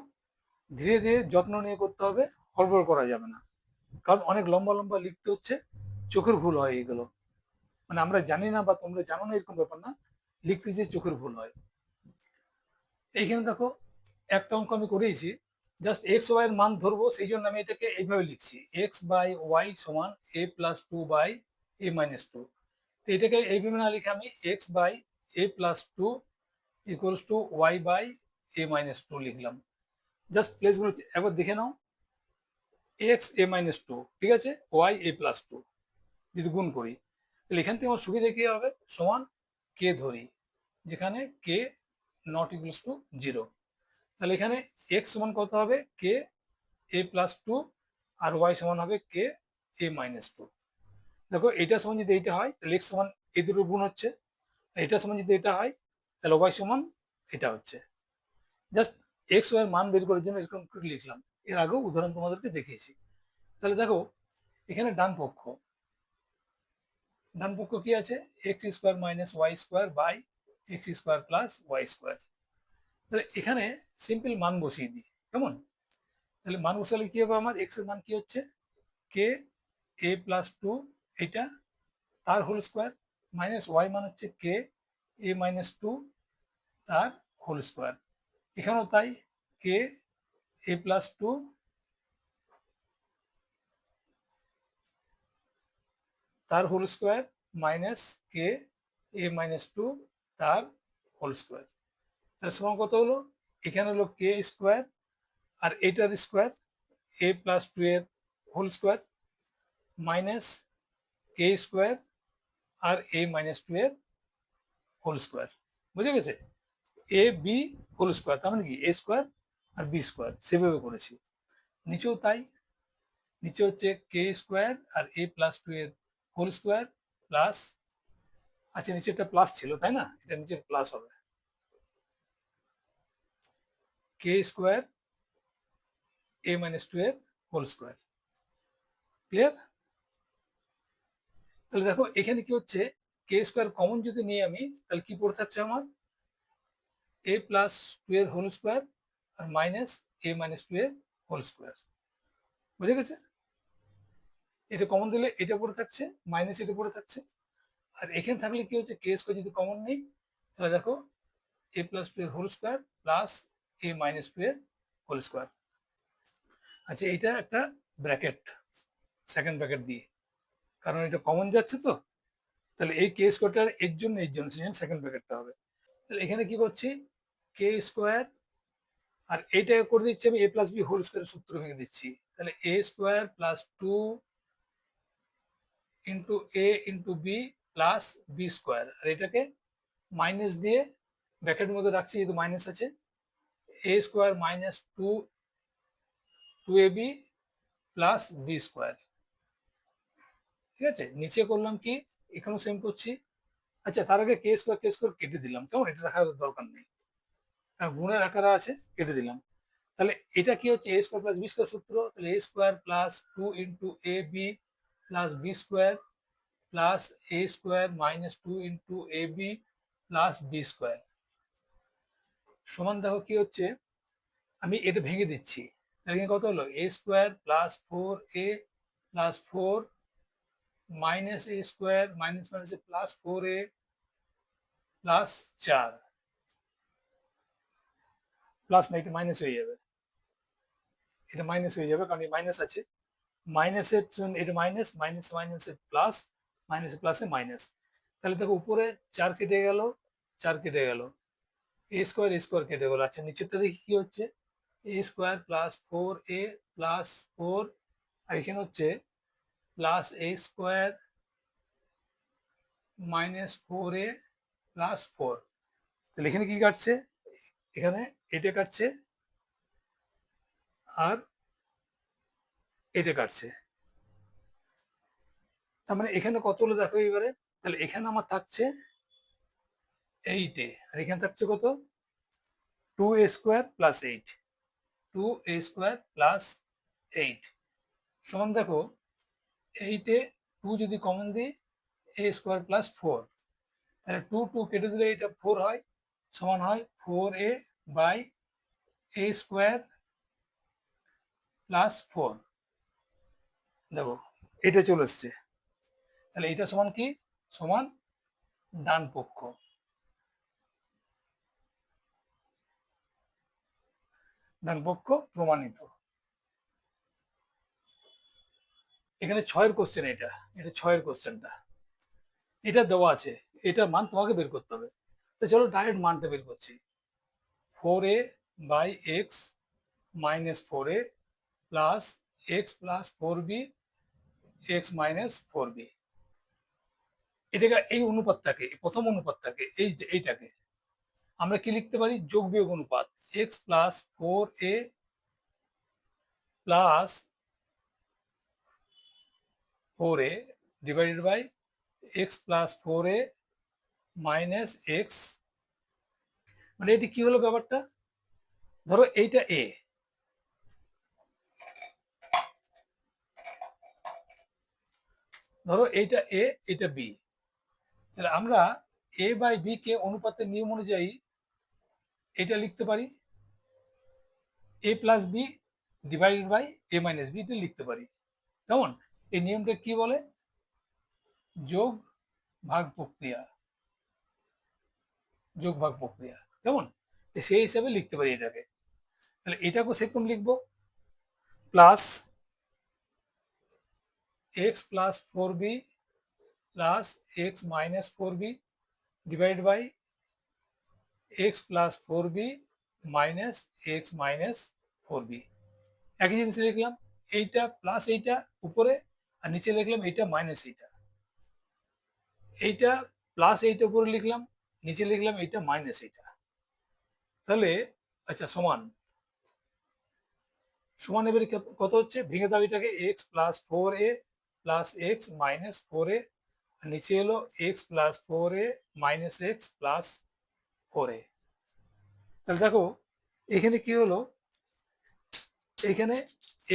ধীরে ধীরে যত্ন নিয়ে করতে হবে, হড়বড় করা যাবে না, কারণ অনেক লম্বা লম্বা লিখতে হচ্ছে, চোখের ভুল হয় এগুলো, মানে আমরা জানি না বা তোমরা জানো না এরকম ব্যাপার না, লিখতে যে চোখের ভুল হয়। এইখানে দেখো একটা অঙ্ক আমি করেছি, জাস্ট এক্স ওয়াই এর মান ধরবো, সেই জন্য আমি এটাকে এইভাবে লিখছি, এক্স বাই ওয়াই সমান a plus two by a minus two. তো এটাকে এইভাবে না লিখে আমি x by a plus two equals to y by a minus two লিখলাম। জাস্ট প্লেসগুলো একবার দেখে নাও, এক্স এ মাইনাস টু, ঠিক আছে, ওয়াই এ প্লাস টু, যদি গুণ করি তাহলে এখান থেকে আমার সুবিধা কি হবে, সমান কে ধরি, যেখানে K not equals to zero, তাহলে এখানে এক্স সমান কত হবে, কে এ প্লাস টু, আর ওয়াই সমান হবে কে এ মাইনাস টু। দেখো এটা সমান যদি এইটা হয় তাহলে এক্স সমান এই দুটো গুণ হচ্ছে, এটা সমান যদি এটা হয় তাহলে ওয়াই সমান এটা হচ্ছে। জাস্ট এক্স ওয়াই এর মান বের করার জন্য এরকম করে লিখলাম, এর আগেও উদাহরণ তোমাদেরকে দেখিয়েছি। তাহলে দেখো এখানে ডান পক্ষ কি আছে, x square minus y square by x square plus Y square. তাহলে এখানে সিম্পল মান বসিয়ে দিই, কেমন? তাহলে মান বসালে কি হবে, আমার এক্স এর মান কি হচ্ছে, কে এ প্লাস টু, এটা তার হোল স্কোয়ার, মাইনাস ওয়াই মান হচ্ছে কে এ মাইনাস টু তার হোল স্কোয়ার, এখানেও তাই, কে এ প্লাস টু তার হোল স্কোয়ার মাইনাস কে এ মাইনাস টু তার হোল স্কোয়ার। তাহলে সমান কত হলো, এখানে হলো কে স্কোয়ার আর এটার স্কোয়ার, এ প্লাস টু এর হোল স্কোয়ার মাইনাস কে স্কোয়ার আর এ মাইনাস টু এর হোল স্কোয়ার, বুঝে গেছে? এ বি হোল স্কোয়ার, তার মানে কি এ স্কোয়ার আর বি স্কোয়ার, সেভাবে করেছি। নিচেও তাই, নিচে হচ্ছে কে স্কোয়ার আর এ প্লাস টু এর হোল স্কোয়ার প্লাস, আচ্ছা নিচে একটা প্লাস ছিল তাই না, এটা নিচে প্লাস হবে, কে স্কোয়ার এ মাইনাস টু এর হোল স্কোয়ার। ক্লিয়ার? তাহলে দেখো এখানে কি হচ্ছে, কে স্কোয়ার কমন যদি নিই আমি, তাহলে কি পড়ে থাকছে আমার, এ প্লাস টু এর হোল স্কোয়ার আর মাইনাস এ মাইনাস টু এর হোল স্কোয়ার, বুঝে গেছে? এটা কমন দিলে এটা পড়ে থাকছে, মাইনাস এটা পড়ে থাকছে, আর এখানে থাকলে কি হচ্ছে, কে স্কোয়ার যদি কমন নেই তাহলে দেখো এ প্লাস টু এর whole square plus a minus two এর হোল স্কোয়ার। আচ্ছা এটা একটা ব্র্যাকেট, সেকেন্ড ব্র্যাকেট দিয়ে, কারণ এটা কমন যাচ্ছে তো, তাহলে এই কে স্কোয়ারটার এর জন্য সেকেন্ড ব্র্যাকেটটা হবে। তাহলে এখানে কি করছি, কে স্কোয়ার আর এইটা করে দিচ্ছি আমি এ প্লাস বি হোল স্কোয়ারের সূত্র ভেঙে দিচ্ছি, তাহলে a square plus two into a into b plus B square, আর এটাকে মাইনাস দিয়ে ব্র্যাকেটের মধ্যে রাখছি যেহেতু মাইনাস আছে, a square minus two two a B plus B square, ঠিক আছে? নিচে করলাম কি, এখানেও সেম করছি। আচ্ছা তার আগে কে স্কোয়ার কেটে দিলাম, কেমন, এটা রাখার দরকার নেই, গুণের আকারে আছে, কেটে দিলাম। তাহলে এটা কি হচ্ছে, a square plus B square সূত্র, তাহলে a square plus two into a B plus B square plus a square minus two into a B plus B square, সমান দেখো কি হচ্ছে, আমি এটা ভেঙে দিচ্ছি, তাহলে কত হলো, a square plus four a plus four minus a square minus minus plus four a plus চার, প্লাস না এটা মাইনাস হয়ে যাবে, এটা মাইনাস হয়ে যাবে কারণ এই মাইনাস আছে, মাইনাসের জন্য এটা মাইনাস, মাইনাস মাইনাসে প্লাস, মাইনাস প্লাসে মাইনাস, তাহলে দেখো উপরে চার কেটে গেল, চার কেটে গেল, এ স্কোয়ার কেটে গেল। আচ্ছা নিচেরটা দেখি কি হচ্ছে, a square plus four a plus four আর এখানে হচ্ছে plus a square minus 4a plus 4। তাহলে এখানে কি কাটছে, এখানে এটা কাটছে আর এটা কাটছে। তার মানে এখানে কত হলো দেখো এবারে, তাহলে এখানে আমার থাকছে 8a আর এখানে থাকছে কত, 2a square plus 8, 2a square plus 8 সমান দেখো 8এ 2 যদি কমন দিই a স্কোয়ার প্লাস 4, তাহলে 2 2 কেটে দিলে এটা 4 হয়, সমান হয় 4a by a square plus 4। দেখো এটা চলে এসছে, তাহলে এটা সমান কি, সমান ডান পক্ষ। ডান পক্ষ প্রমাণিত। এখানে 6-এর কোশ্চেন, এটা এটা 6-এর কোশ্চেনটা, এটা দেওয়া আছে, এটার মান তোমাকে বের করতে হবে। তো চলো ডাইরেক্ট মানটা বের করছি। 4a by x minus 4a plus x plus 4b x minus 4b। এটাকে এই অনুপাতটাকে, প্রথম অনুপাতটাকে, এইটাকে আমরা কি লিখতে পারি, যোগ বিয়োগ অনুপাত। X plus 4a plus 4a divided by x plus 4a minus x. মানে এটি কি হলো ব্যাপারটা, ধরো এইটা এ, ধরো এইটা এ এটা বি, তাহলে আমরা এ বাই বি কে অনুপাতের নিয়ম অনুযায়ী এটা লিখতে পারি a plus b divided by a minus b, এটা লিখতে পারি। কেমন, এই নিয়মটা কি বলে, যোগ ভাগ প্রক্রিয়া, যোগ ভাগ প্রক্রিয়া। কেমন, সেই হিসাবে লিখতে পারি এটাকে। তাহলে এটাকেও সেরকম লিখবো, plus x plus 4b plus x minus 4b divide by x plus 4b minus x minus 4b। একই জিনিস লিখলাম, এইটা প্লাস এইটা উপরে, আর নিচে লিখলাম এইটা মাইনাস এইটা। এইটা প্লাস এইটা উপরে লিখলাম, নিচে লিখলাম এইটা মাইনাস এইটা। তাহলে আচ্ছা সমান, সমান এবারে কত হচ্ছে, ভেঙে দাও এটাকে, x plus 4a plus x minus 4a, নিচে এলো x plus 4a minus x plus 4a। তাহলে দেখো এখানে কি হলো, এখানে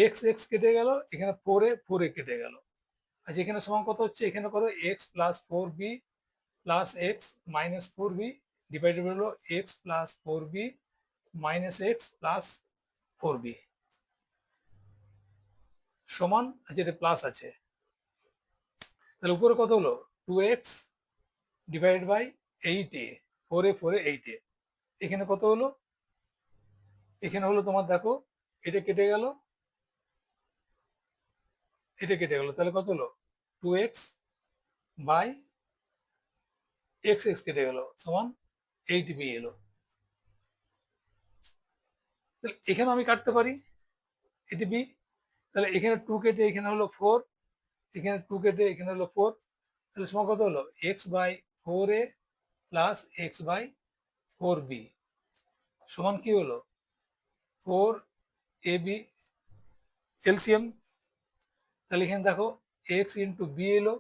এক্স এক্স কেটে গেল, এখানে 4a কেটে গেল। আচ্ছা এখানে সমান কত হচ্ছে, এখানে করো x plus 4b plus x minus 4b divided হলো x plus 4b minus x plus 4b সমান, আচ্ছা এটা প্লাস আছে, তাহলে উপরে কত হলো 2x divided by 8a, 4a 8a। এখানে কত হলো, এখানে হলো তোমার দেখো এটা কেটে গেল, এটা কেটে গেল, তাহলে কত হলো 2x বাই এক্স এক্স কেটে গেল সমান 8b এলো। তাহলে এখানে আমি কাটতে পারি, এটি বি, তাহলে এখানে 2 কেটে এখানে হলো 4, এখানে 2 কেটে এখানে হলো 4, তাহলে সমান কত হলো x by 4a plus x by 4b সমান কি হলো 4ab এলসিএম। তাহলে এখানে দেখো এক্স ইন্টু বি এলো,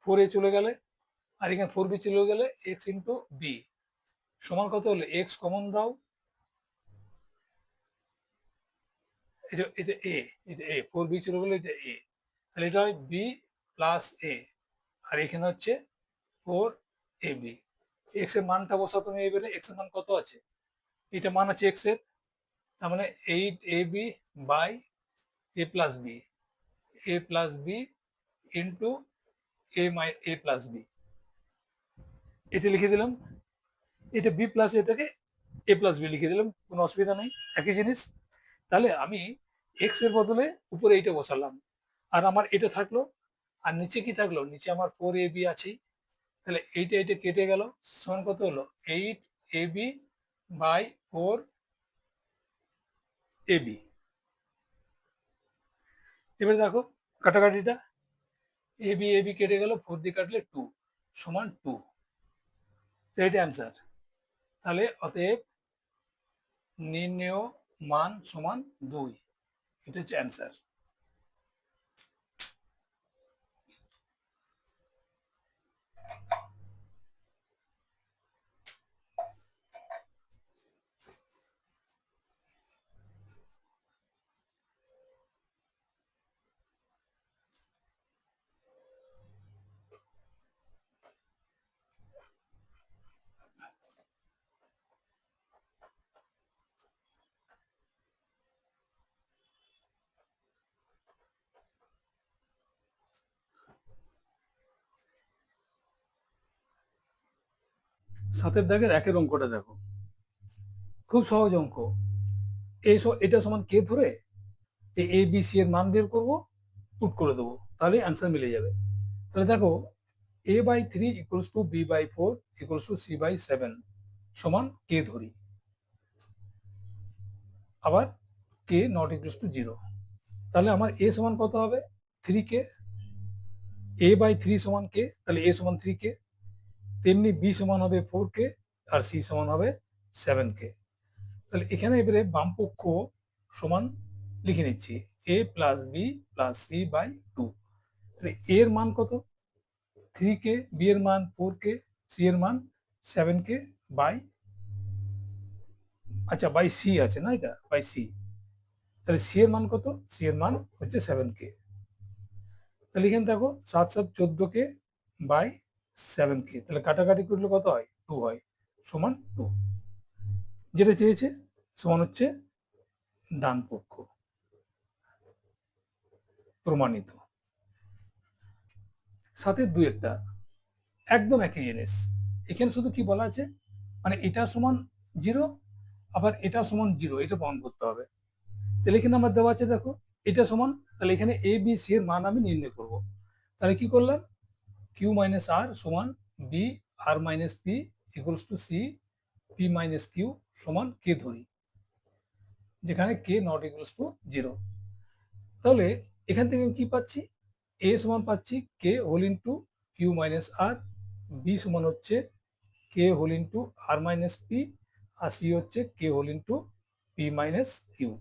4a চলে গেলে, আর এখানে 4b চলে গেলে এক্স ইন্টু বি সমান কত হলো, এক্স কমন দাও, এটা এটা এ, এটা এ, 4b চলে গেলে এটা এ, তাহলে এটা হয় বি প্লাস এ, আর এখানে হচ্ছে 4ab। এক্স এর মানটা বসাও তুমি, এবারে এক্স এর মান কত আছে, এটা মান আছে এক্স এর, তার মানে 8ab by a plus b into a plus b, এটা লিখে দিলাম, এটা বি প্লাস এটাকে এ প্লাস বি লিখে দিলাম, কোনো অসুবিধা নেই, একই জিনিস। তাহলে আমি এক্স এর বদলে উপরে এইটা বসালাম, আর আমার এটা থাকলো, আর নিচে কি থাকলো, নিচে আমার 4ab আছেই, তাহলে এইটা এটা কেটে গেল, সমান কত হলো 8ab বাই 4ab। এবারে দেখো কাটাকাটিটা, এ বি কেটে গেল, 4 দিয়ে কাটলে 2 সমান 2, এটা অ্যান্সার। তাহলে অতএব নির্ণেয় মান সমান 2, এটা হচ্ছে অ্যান্সার। সাতের দাগের একের অঙ্কটা দেখো, খুব সহজ অঙ্ক। এটা সমান কে ধরে এই এ বি সি এর মান বের করবো, পুট করে দেবো, তাহলে অ্যান্সার মিলে যাবে। তাহলে দেখো a/3 equals to b/4 equals to c/7 সমান কে ধরি, আবার কে নট ইকুয়ালস টু 0। তাহলে আমার এ সমান কত হবে, 3k, a/3 সমান কে, তাহলে এ সমান 3k, তেমনি বি সমান হবে 4k, আর সি সমান হবে 7k। তাহলে এখানে এবারে বাম পক্ষ সমান লিখে নিচ্ছি, a plus b plus c by 2। তাহলে এর মান কত, 3k, বি এর মান 4k, সি এর মান 7k বাই, আচ্ছা বাই সি আছে না, এটা বাই সি। তাহলে সি এর মান কত, সি এর মান হচ্ছে 7k। তাহলে এখানে দেখো 7 7 14k বাই 7k, তাহলে কাটাকাটি করলে কত হয়, 2 হয়, সমান 2। যেটা চেয়েছে সমান হচ্ছে ডান পক্ষ, প্রমাণিত। সাথে দুয়েরটা একদম একই জিনিস। এখানে শুধু কি বলা আছে, মানে এটা সমান 0, আবার এটা সমান 0, এটা প্রমাণ করতে হবে। তাহলে এখানে আমার দেওয়া আছে দেখো এটা সমান, তাহলে এখানে এ বি সি এর মান আমি নির্ণয় করব। তাহলে কি করলাম, কিউ মাইনাস আর সমান b r minus p equals to c p minus q সমান কে ধরি, যেখানে কে নট ইকুয়ালস টু 0। তাহলে এখান থেকে কি পাচ্ছি, এ সমান পাচ্ছি k whole into q minus r, b সমান হচ্ছে কে whole into r minus p, আর সি হচ্ছে কে whole into p minus q.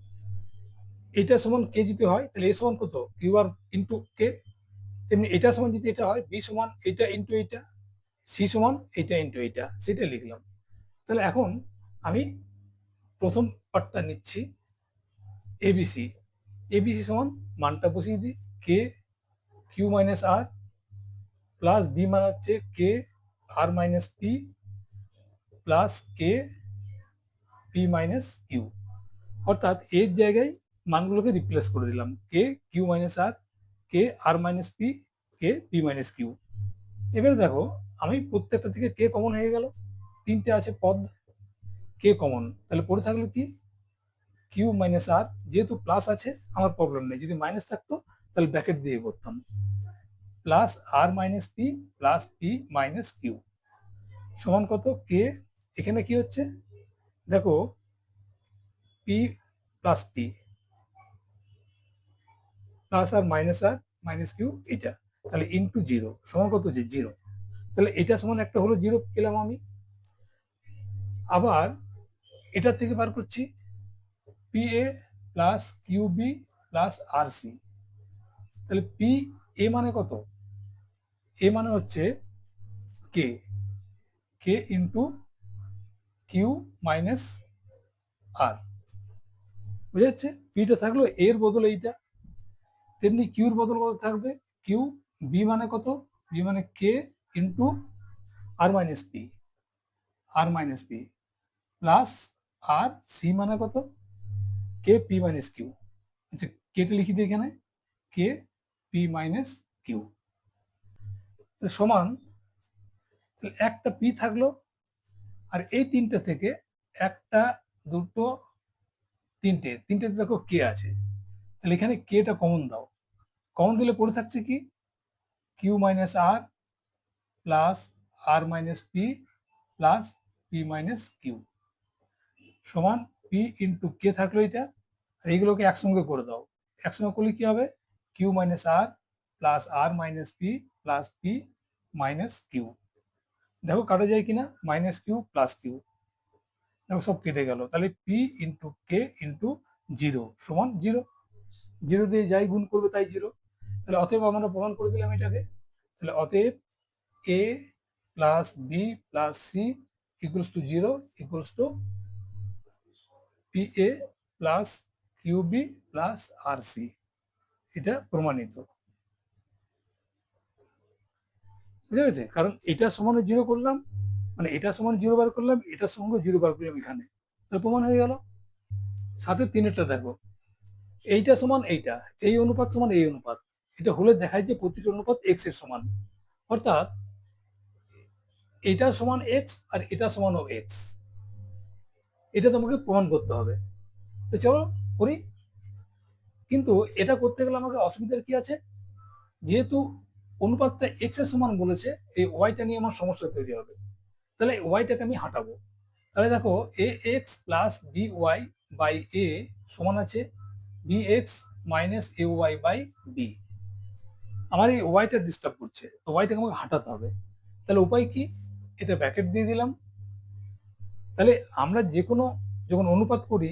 এটা সমান কে যদি হয় তাহলে এ সমান কত, কিউ আর ইন্টু কে, তেমনি এটা সমান যদি এটা হয়, বি সমান এটা ইন্টু এটা, সি সমান এটা ইন্টু এটা, সেটা লিখলাম। তাহলে এখন আমি প্রথম পার্টটা নিচ্ছি, এবিসি। এবিসি সমান মানটা বসিয়ে দিই, k q minus r plus b মান হচ্ছে k r minus p plus k p minus q. অর্থাৎ এর জায়গায় মানগুলোকে রিপ্লেস করে দিলাম, k q minus r, k r minus p, k p minus q. এবারে দেখো আমি প্রত্যেকটা থেকে কে কমন হয়ে গেল, তিনটে আছে পদ, কে কমন, তাহলে পড়ে থাকলো কি কিউ মাইনাস আর, যেহেতু প্লাস আছে আমার প্রবলেম নেই, যদি মাইনাস থাকতো তাহলে ব্র্যাকেট দিয়ে করতাম, plus r minus p plus p minus q সমান কত, কে এখানে কি হচ্ছে দেখো p plus p plus r minus q এটা, তাহলে ইন্টু 0 সমান কত হচ্ছে 0। তাহলে এটা সমান একটা হলো 0 পেলাম আমি। আবার এটা থেকে বার করছি p a plus q b plus r c. তাহলে পি এ মানে কত, এ মানে হচ্ছে k, k into q minus r, বুঝা যাচ্ছে, পিটা থাকলো এর বদলে এইটা, তেমনি কিউর বদল কত থাকবে, কিউ, বি মানে কত, বি মানে কে ইন্টু আর মাইনাস পি, আর minus p plus r C মানে কত, কে পি মাইনাস কিউ। আচ্ছা কেটে লিখি দিই এখানে, কে পি মাইনাস কিউ সমান, একটা পি থাকলো, আর এই তিনটে থেকে একটা, দুটো, তিনটে, তিনটেতে দেখো কে আছে, তাহলে এখানে কেটা কমন দাও, কমন দিলে পড়ে থাকছে কি q minus r plus r minus p plus p minus q সমান পি ইন্টু কে থাকলো এটা, আর এইগুলোকে একসঙ্গে করে দাও, একসঙ্গে করলে কি হবে, q minus r plus r minus p plus p minus q. দেখো কাটা যায় কিনা, মাইনাস কিউ প্লাস কিউ, দেখো সব কেটে গেল, তাহলে পি ইন্টু কে ইন্টু জিরো সমান জিরো। জিরো দিয়ে যাই গুণ করবে তাই জিরো। তাহলে অতএব আমরা প্রমাণ করে দিলাম এটাকে। তাহলে অতএব a plus b plus c equals to zero equals to p a plus q b plus r c. এটা প্রমাণিত। বুঝা গেছে? কারণ এটা সমান জিরো করলাম, মানে এটা সমান জিরো বার করলাম, এটার সঙ্গে জিরো বার করলাম এখানে, তাহলে প্রমাণ হয়ে গেল। সাথে তিনেরটা দেখো, এইটা সমান এইটা, এই অনুপাত সমান এই অনুপাত, এটা হলে দেখায় যে প্রতিটি অনুপাত এক্স এর সমান, অর্থাৎ এটা সমান এক্স আর এটা সমানও এক্স। এটা তোমাকে প্রমাণ করতে হবে। তো চলো করি। কিন্তু এটা করতে গেলে আমাকে অসুবিধার কি আছে, যেহেতু অনুপাতটা এক্স এর সমান বলেছে, এই ওয়াইটা নিয়ে আমার সমস্যা তৈরি হবে। তাহলে ওয়াইটাকে আমি হাঁটাবো। তাহলে দেখো a x plus b y by a সমান আছে b x minus a y by b. আমার এই ওয়াইটা ডিস্টার্ব করছে, তো ওয়াইটাকে আমাকে হাঁটাতে হবে। তাহলে উপায় কি, এটা ব্র্যাকেট দিয়ে দিলাম। তাহলে আমরা যে কোনো যখন অনুপাত করি,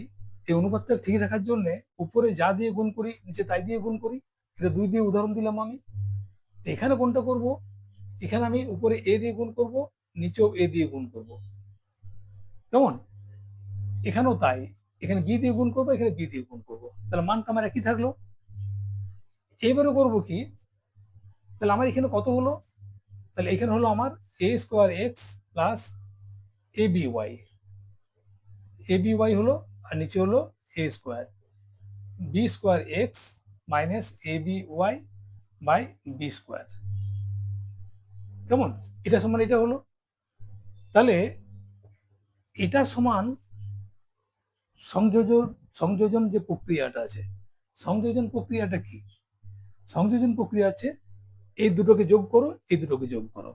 এই অনুপাতটা ঠিক রাখার জন্য উপরে যা দিয়ে গুণ করি নিচে তাই দিয়ে গুণ করি। এটা দুই দিয়ে উদাহরণ দিলাম আমি। এখানে কোনটা করব, এখানে আমি উপরে এ দিয়ে গুণ করব, নিচেও এ দিয়ে গুণ করব, কেমন? এখানেও তাই, এখানে বি দিয়ে গুণ করবো, এখানে বি দিয়ে গুণ করবো, তাহলে মানটা আমার একই থাকলো। এবারে করবো কি, তাহলে আমার এখানে কত হলো, তাহলে এখানে হলো আমার a square x plus a b y. A b y হলো, আর নিচে হলো a square b square x minus a b y by b square. কেমন? এটা সমান এটা হলো। তাহলে এটা সমান সংযোজন, সংযোজন যে প্রক্রিয়াটা আছে, সংযোজন প্রক্রিয়াটা কি? সংযোজন প্রক্রিয়া আছে এই দুটোকে যোগ করো, এই দুটোকে যোগ করো।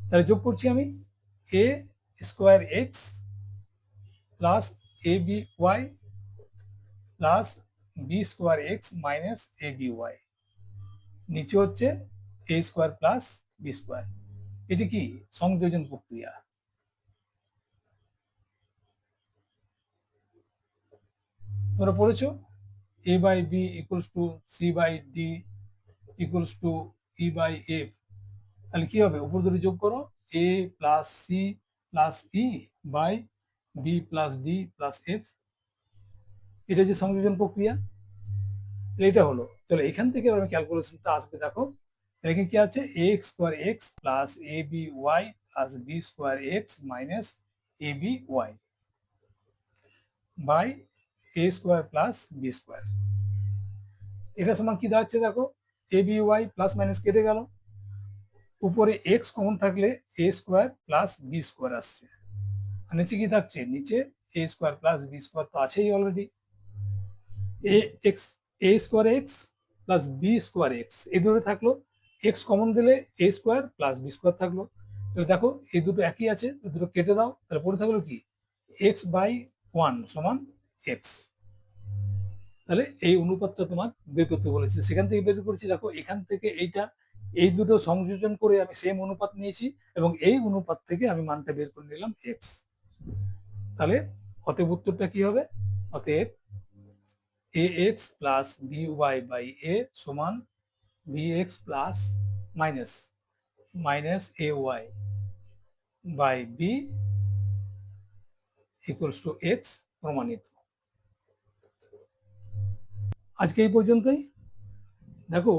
তাহলে যোগ করছি আমি a square x plus a b y plus B square x minus a b y, নিচে হচ্ছে a square plus B square. এটি কি সংযোজন প্রক্রিয়া। তোমরা পড়েছো a by B equals to C by d equals to e by f. তাহলে কি হবে, উপর দুটো যোগ করো, a plus c plus e by b plus d plus f. এটা যে সংযোজন প্রক্রিয়া, এটা হলো। তাহলে এখান থেকে আমি ক্যালকুলেশনটা আসবে, দেখো এখানে কি আছে, a square x plus a b y plus B square x minus a b y by a square plus B square. এটা সমান কি দাঁড়াচ্ছে, দেখো a b y plus minus কেটে গেল, উপরে এক্স কমন থাকলে a square plus B square আসছে, আর নিচে কি থাকছে, নিচে a square plus B square তো আছেই already. A x a square x plus B square x এই দুটো থাকলো, এক্স কমন দিলে এ স্কোয়ার প্লাস বি স্কোয়ার থাকলো। তাহলে দেখো এই দুটো একই আছে, দুটো কেটে দাও, তাহলে পড়ে থাকলো কি এক্স বাই ওয়ান সমান এক্স। তাহলে এই অনুপাতটা তোমার বের করতে বলেছে, সেখান থেকে বের করেছি। দেখো এখান থেকে এইটা, এই দুটো সংযোজন করে আমি সেম অনুপাত নিয়েছি, এবং এই অনুপাত থেকে আমি মানটা বের করে নিলাম এক্স। তাহলে অতএব উত্তরটা কি হবে, অতএব a x plus b y by a সমান b x plus minus minus a y by B equals to x প্রমাণিত। আজকে এই পর্যন্তই। দেখো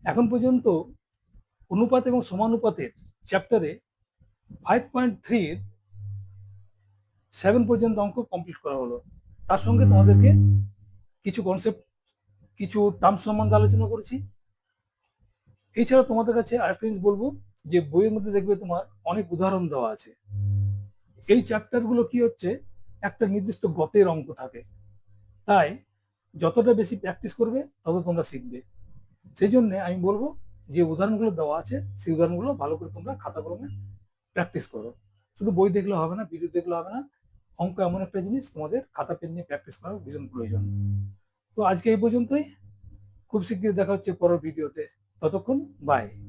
এখন পর্যন্ত অনুপাত এবং সমানুপাতের চ্যাপ্টারে 5.3 7 পর্যন্ত অঙ্ক কমপ্লিট করা হলো। তার সঙ্গে তোমাদেরকে কিছু কনসেপ্ট, কিছু টার্ম সম্বন্ধে আলোচনা করেছি। এছাড়া তোমাদের কাছে আরেকটা জিনিস বলবো, যে বইয়ের মধ্যে দেখবে তোমার অনেক উদাহরণ দেওয়া আছে। এই চ্যাপ্টারগুলো কি হচ্ছে, একটা নির্দিষ্ট গতের অঙ্ক থাকে, তাই যতটা বেশি প্র্যাকটিস করবে তত তোমরা শিখবে। সেই জন্য আমি বলবো যে উদাহরণগুলো দেওয়া আছে সেই উদাহরণগুলো ভালো করে তোমরা খাতা কলমে প্র্যাকটিস করো। শুধু বই দেখলে হবে না, ভিডিও দেখলে হবে না, অঙ্ক এমন একটা জিনিস তোমাদের খাতা পেন নিয়ে প্র্যাকটিস করা ভীষণ প্রয়োজন। তো আজকে এই পর্যন্তই। খুব শীঘ্রই দেখা হচ্ছে পরের ভিডিওতে। ততক্ষণ বাই।